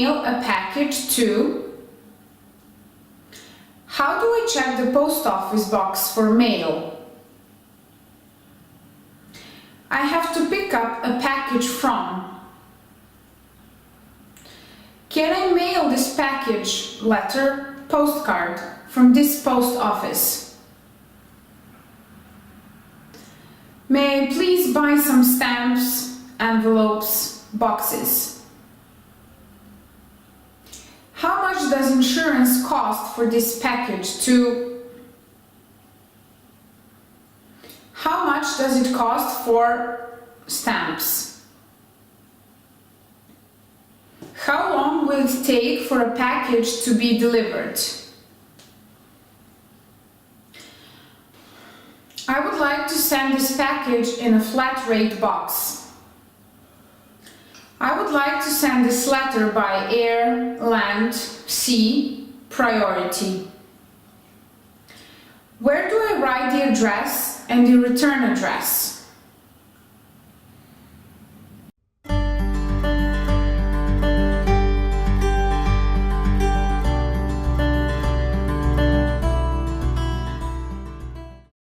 mail a package to? How do I check the post office box for mail? I have to pick up a package from. Can I mail this package, letter, postcard from this post office? May I please buy some stamps, envelopes, boxes? How much does insurance cost for this package to? How much does it cost for stamps? How long will it take for a package to be delivered? I would like to send this package in a flat rate box. I would like to send this letter by air, land, sea, priority. Where do I write the address and the return address?